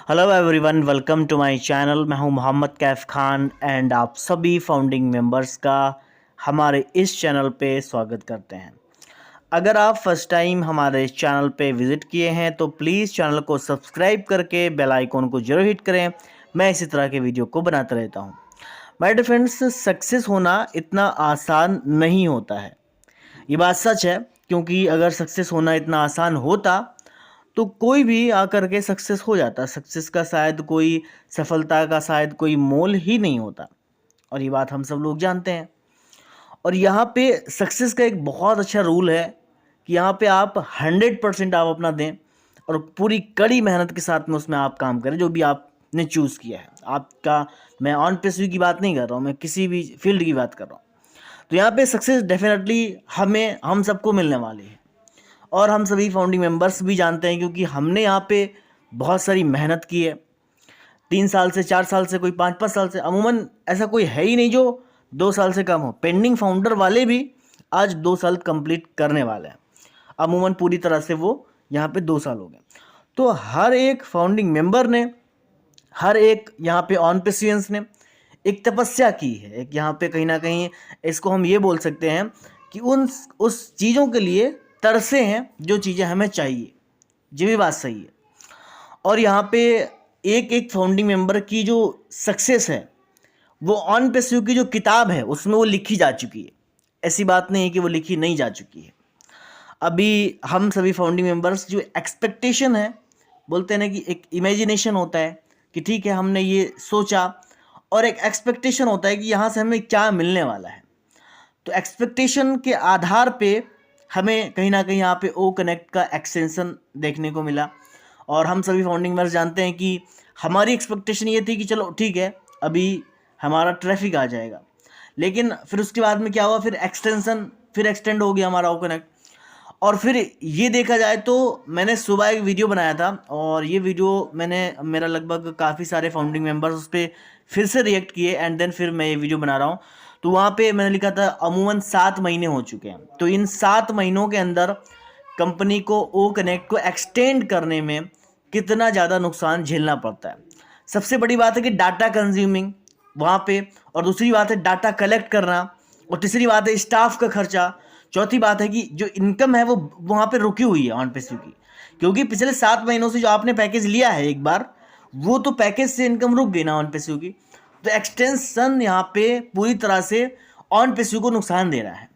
Hello everyone, welcome to my channel. मैं हूं Mohammad Kaif Khan and आप सभी फाउंडिंग मेंबर्स का हमारे इस चैनल पे स्वागत करते हैं। अगर आप फर्स्ट टाइम हमारे चैनल पे विज़िट किए हैं तो प्लीज़ चैनल को सब्सक्राइब करके बेल आइकॉन को ज़रूर हिट करें। मैं इसी तरह के वीडियो को बनाता रहता हूं। माय डियर फ्रेंड्स, सक्सेस होना इतना आसान नहीं होता है। ये बात सच है, क्योंकि अगर सक्सेस होना इतना आसान होता तो कोई भी आकर के सक्सेस हो जाता। सक्सेस का शायद कोई, सफलता का शायद कोई मोल ही नहीं होता, और ये बात हम सब लोग जानते हैं। और यहाँ पे सक्सेस का एक बहुत अच्छा रूल है कि यहाँ पे आप 100% आप अपना दें और पूरी कड़ी मेहनत के साथ में उसमें आप काम करें जो भी आपने चूज़ किया है आपका। मैं ऑन पेसिव की बात नहीं कर रहा हूँ, मैं किसी भी फील्ड की बात कर रहा हूँ। तो यहाँ पे सक्सेस डेफिनेटली हम सबको मिलने वाली है, और हम सभी फाउंडिंग मेंबर्स भी जानते हैं, क्योंकि हमने यहाँ पे बहुत सारी मेहनत की है। 3 साल से, 4 साल से, कोई 5-5 साल से, अमूमन ऐसा कोई है ही नहीं जो 2 साल से कम हो। पेंडिंग फाउंडर वाले भी आज 2 साल कंप्लीट करने वाले हैं। अमूमन पूरी तरह से वो यहाँ पे 2 साल हो गए। तो हर एक फाउंडिंग मेंबर ने, हर एक यहाँ पे ऑन पेसियंस ने एक तपस्या की है। एक यहाँ पे कहीं ना कहीं इसको हम ये बोल सकते हैं कि उस चीज़ों के लिए तरसे हैं जो चीज़ें हमें चाहिए। ये भी बात सही है। और यहाँ पे एक एक फाउंडिंग मेंबर की जो सक्सेस है वो ऑन पेसिव की जो किताब है उसमें वो लिखी जा चुकी है। ऐसी बात नहीं है कि वो लिखी नहीं जा चुकी है। अभी हम सभी फाउंडिंग मेंबर्स जो एक्सपेक्टेशन है, बोलते हैं ना कि एक इमेजिनेशन होता है कि ठीक है हमने ये सोचा, और एक एक्सपेक्टेशन होता है कि यहाँ से हमें क्या मिलने वाला है। तो एक्सपेक्टेशन के आधार पे हमें कहीं ना कहीं यहाँ पे ओ कनेक्ट का एक्सटेंशन देखने को मिला। और हम सभी फाउंडिंग मेंबर्स जानते हैं कि हमारी एक्सपेक्टेशन ये थी कि चलो ठीक है अभी हमारा ट्रैफिक आ जाएगा, लेकिन फिर उसके बाद में क्या हुआ, फिर एक्सटेंड हो गया हमारा ओ कनेक्ट। और फिर ये देखा जाए तो मैंने सुबह एक वीडियो बनाया था, और ये वीडियो मेरा लगभग काफ़ी सारे फाउंडिंग मेंबर्स उस पर फिर से रिएक्ट किए, एंड देन फिर मैं ये वीडियो बना रहा हूँ। तो वहाँ पे मैंने लिखा था अमूमन 7 महीने हो चुके हैं। तो इन 7 महीनों के अंदर कंपनी को ओ कनेक्ट को एक्सटेंड करने में कितना ज़्यादा नुकसान झेलना पड़ता है। सबसे बड़ी बात है कि डाटा कंज्यूमिंग वहाँ पे, और दूसरी बात है डाटा कलेक्ट करना, और तीसरी बात है स्टाफ का खर्चा, चौथी बात है कि जो इनकम है वो वहाँ पे रुकी हुई है ऑन पेसिव की, क्योंकि पिछले 7 महीनों से जो आपने पैकेज लिया है एक बार, वो तो पैकेज से इनकम रुक गई ना ऑन पेसिव की। तो एक्सटेंशन यहाँ पे पूरी तरह से ऑन पेसिव को नुकसान दे रहा है,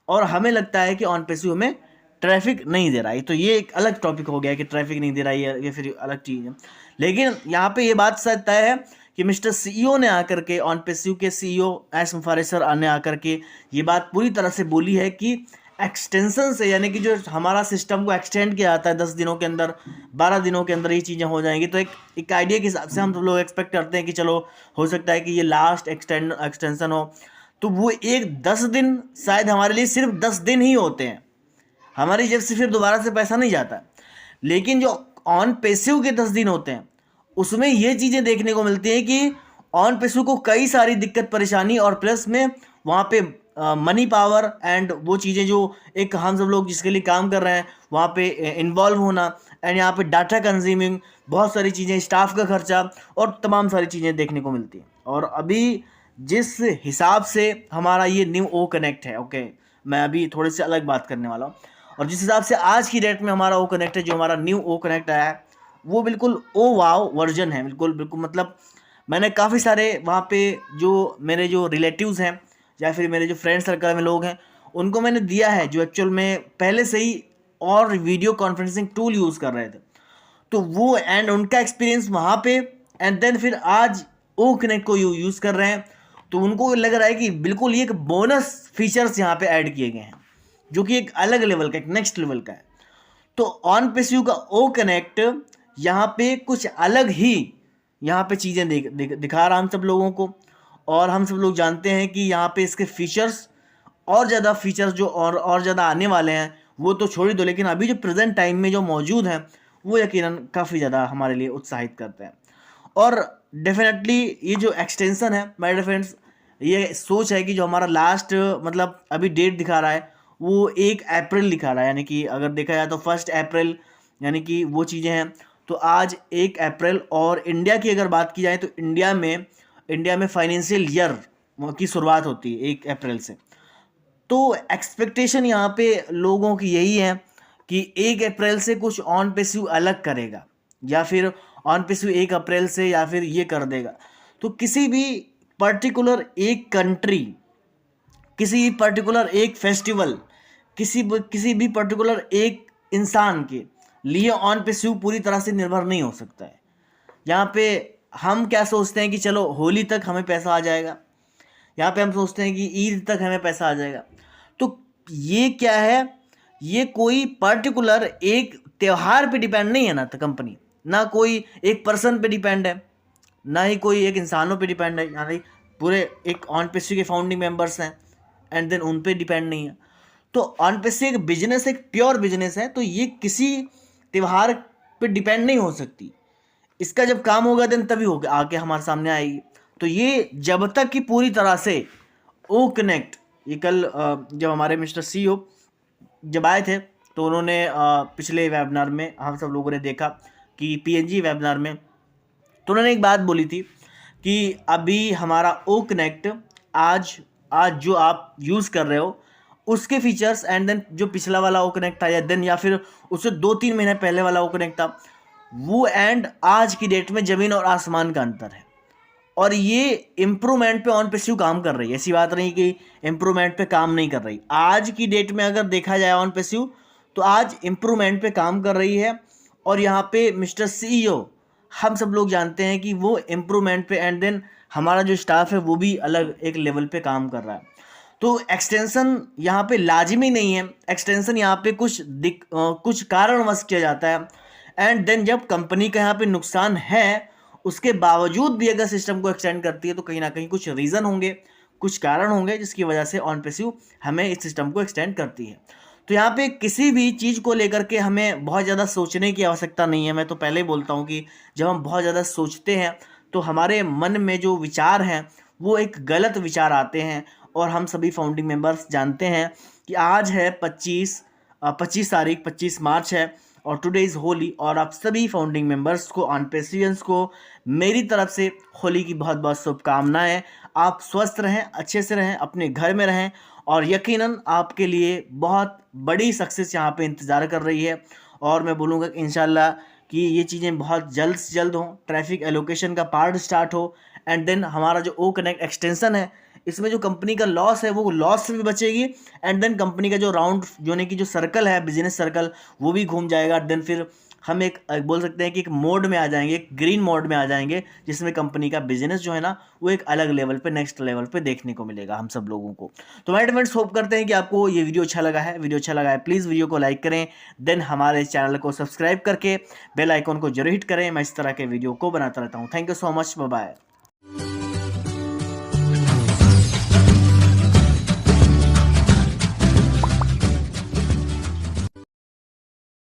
और हमें लगता है कि ऑन पेसिव हमें ट्रैफिक नहीं दे रहा है। तो ये एक अलग टॉपिक हो गया कि ट्रैफिक नहीं दे रहा है, ये फिर अलग चीज़ है। लेकिन यहाँ पे ये बात सच तय है कि मिस्टर सीईओ ने आकर के, ऑन पेसिव के सीईओ एस मुफारिस सर ने आकर के ये बात पूरी तरह से बोली है कि एक्सटेंशन से, यानी कि जो हमारा सिस्टम को एक्सटेंड किया जाता है 10 दिनों के अंदर, 12 दिनों के अंदर ये चीज़ें हो जाएंगी। तो एक आइडिया के हिसाब से हम सब लोग एक्सपेक्ट करते हैं कि चलो हो सकता है कि ये लास्ट एक्सटेंशन हो। तो वो एक 10 दिन शायद हमारे लिए सिर्फ 10 दिन ही होते हैं, हमारी जेब से फिर दोबारा से पैसा नहीं जाता। लेकिन जो ऑन पेसिव के 10 दिन होते हैं उसमें ये चीज़ें देखने को मिलती हैं कि ऑन पेसिव को कई सारी दिक्कत परेशानी, और प्लस में वहाँ पे मनी पावर एंड वो चीज़ें जो एक हम सब लोग जिसके लिए काम कर रहे हैं वहाँ पे इन्वॉल्व होना, एंड यहाँ पे डाटा कंज्यूमिंग, बहुत सारी चीज़ें, स्टाफ का खर्चा और तमाम सारी चीज़ें देखने को मिलती हैं। और अभी जिस हिसाब से हमारा ये न्यू ओ कनेक्ट है, ओके, मैं अभी थोड़े से अलग बात करने वाला हूँ। और जिस हिसाब से आज की डेट में हमारा ओ कनेक्ट है, जो हमारा न्यू ओ कनेक्ट आया है, वो बिल्कुल ओ वाव वर्जन है। बिल्कुल बिल्कुल, मतलब मैंने काफ़ी सारे वहाँ पे जो मेरे जो रिलेटिव्स हैं या फिर मेरे जो फ्रेंड सर्कल में लोग हैं उनको मैंने दिया है, जो एक्चुअल में पहले से ही और वीडियो कॉन्फ्रेंसिंग टूल यूज़ कर रहे थे। तो वो एंड उनका एक्सपीरियंस वहाँ पे, एंड देन फिर आज ओ कनेक्ट को यूज़ कर रहे हैं। तो उनको लग रहा है कि बिल्कुल ये एक बोनस फीचर्स यहाँ पे ऐड किए गए हैं, जो कि एक अलग लेवल का, एक नेक्स्ट लेवल का है। तो ऑन पेसिव का ओ कनेक्ट यहाँ पे कुछ अलग ही यहाँ पे चीज़ें दिखा रहा हम सब लोगों को। और हम सब लोग जानते हैं कि यहाँ पे इसके फीचर्स और ज़्यादा फीचर्स जो और ज़्यादा आने वाले हैं वो तो छोड़ ही दो, लेकिन अभी जो प्रेजेंट टाइम में जो मौजूद हैं वो यकीनन काफ़ी ज़्यादा हमारे लिए उत्साहित करते हैं। और डेफिनेटली ये जो एक्सटेंशन है माय डियर फ्रेंड्स, ये सोच है कि जो हमारा लास्ट, मतलब अभी डेट दिखा रहा है वो 1 अप्रैल दिखा रहा है, यानी कि अगर देखा जाए तो 1 अप्रैल, यानी कि वो चीज़ें हैं। तो आज 1 अप्रैल, और इंडिया की अगर बात की जाए तो इंडिया में फाइनेंशियल ईयर की शुरुआत होती है 1 अप्रैल से। तो एक्सपेक्टेशन यहाँ पे लोगों की यही है कि 1 अप्रैल से कुछ ऑन पेसिव अलग करेगा, या फिर ऑन पेसिव 1 अप्रैल से या फिर ये कर देगा। तो किसी भी पर्टिकुलर एक कंट्री, किसी भी पर्टिकुलर एक फेस्टिवल, किसी भी पर्टिकुलर एक इंसान के लिए ऑन पेसिव पूरी तरह से निर्भर नहीं हो सकता है। यहाँ पे हम क्या सोचते हैं कि चलो होली तक हमें पैसा आ जाएगा, यहाँ पे हम सोचते हैं कि ईद तक हमें पैसा आ जाएगा। तो ये क्या है, ये कोई पर्टिकुलर एक त्यौहार पे डिपेंड नहीं है ना, तो कंपनी ना कोई एक पर्सन पे डिपेंड है, ना ही कोई एक इंसानों पे डिपेंड है, यानी पूरे एक ऑन पेसिव के फाउंडिंग मेंबर्स हैं एंड देन उन पे डिपेंड नहीं है। तो ऑन पेसिव एक बिजनेस, एक प्योर बिजनेस है, तो ये किसी त्यौहार पे डिपेंड नहीं हो सकती। इसका जब काम होगा देन तभी होगा आके हमारे सामने आएगी। तो ये जब तक कि पूरी तरह से ओ कनेक्ट, ये कल जब हमारे मिस्टर CEO जब आए थे तो उन्होंने पिछले वेबिनार में हम सब लोगों ने देखा कि PNG वेबिनार में, तो उन्होंने एक बात बोली थी कि अभी हमारा ओ कनेक्ट आज जो आप यूज़ कर रहे हो उसके फीचर्स एंड देन जो पिछला वाला ओ कनेक्ट था या देन या फिर उससे 2-3 महीने पहले वाला ओ कनेक्ट था, वो एंड आज की डेट में ज़मीन और आसमान का अंतर है। और ये इम्प्रूवमेंट पे ऑन पेसिव काम कर रही है, ऐसी बात नहीं कि इम्प्रूवमेंट पे काम नहीं कर रही। आज की डेट में अगर देखा जाए ऑन पेसिव तो आज इम्प्रूवमेंट पे काम कर रही है। और यहाँ पे मिस्टर CEO हम सब लोग जानते हैं कि वो इम्प्रूवमेंट पे एंड देन हमारा जो स्टाफ है वो भी अलग एक लेवल पे काम कर रहा है। तो एक्सटेंशन यहाँ पे लाजिमी नहीं है, एक्सटेंशन यहाँ पे कुछ कारणवश किया जाता है एंड देन जब कंपनी का यहाँ पे नुकसान है उसके बावजूद भी अगर सिस्टम को एक्सटेंड करती है तो कहीं ना कहीं कुछ रीज़न होंगे, कुछ कारण होंगे जिसकी वजह से ऑन पेसिव हमें इस सिस्टम को एक्सटेंड करती है। तो यहाँ पे किसी भी चीज़ को लेकर के हमें बहुत ज़्यादा सोचने की आवश्यकता नहीं है। मैं तो पहले ही बोलता हूँ कि जब हम बहुत ज़्यादा सोचते हैं तो हमारे मन में जो विचार हैं वो एक गलत विचार आते हैं। और हम सभी फाउंडिंग मेंबर्स जानते हैं कि आज है 25 तारीख, 25 मार्च है और टुडे इज़ होली। और आप सभी फाउंडिंग मेंबर्स को, ऑन पेसिवियंस को मेरी तरफ से होली की बहुत बहुत शुभकामनाएं। आप स्वस्थ रहें, अच्छे से रहें, अपने घर में रहें और यकीनन आपके लिए बहुत बड़ी सक्सेस यहाँ पे इंतज़ार कर रही है। और मैं बोलूँगा कि इंशाल्लाह कि ये चीज़ें बहुत जल्द से जल्द हों, ट्रैफिक एलोकेशन का पार्ट स्टार्ट हो एंड देन हमारा जो ओ कनेक्ट एक्सटेंशन है इसमें जो कंपनी का लॉस है वो लॉस से भी बचेगी एंड देन कंपनी का जो राउंड जोने की जो सर्कल है, बिजनेस सर्कल, वो भी घूम जाएगा। देन फिर हम एक बोल सकते हैं कि एक मोड में आ जाएंगे, एक ग्रीन मोड में आ जाएंगे जिसमें कंपनी का बिजनेस जो है ना वो एक अलग लेवल पे, नेक्स्ट लेवल पे देखने को मिलेगा हम सब लोगों को। तो माय फ्रेंड्स, होप करते हैं कि आपको ये वीडियो अच्छा लगा है। वीडियो अच्छा लगा है प्लीज़ वीडियो को लाइक करें, देन हमारे चैनल को सब्सक्राइब करके बेल आइकॉन को जरूर हिट करें। मैं इस तरह के वीडियो को बनाता रहता हूँ। Thank you so much, bye bye.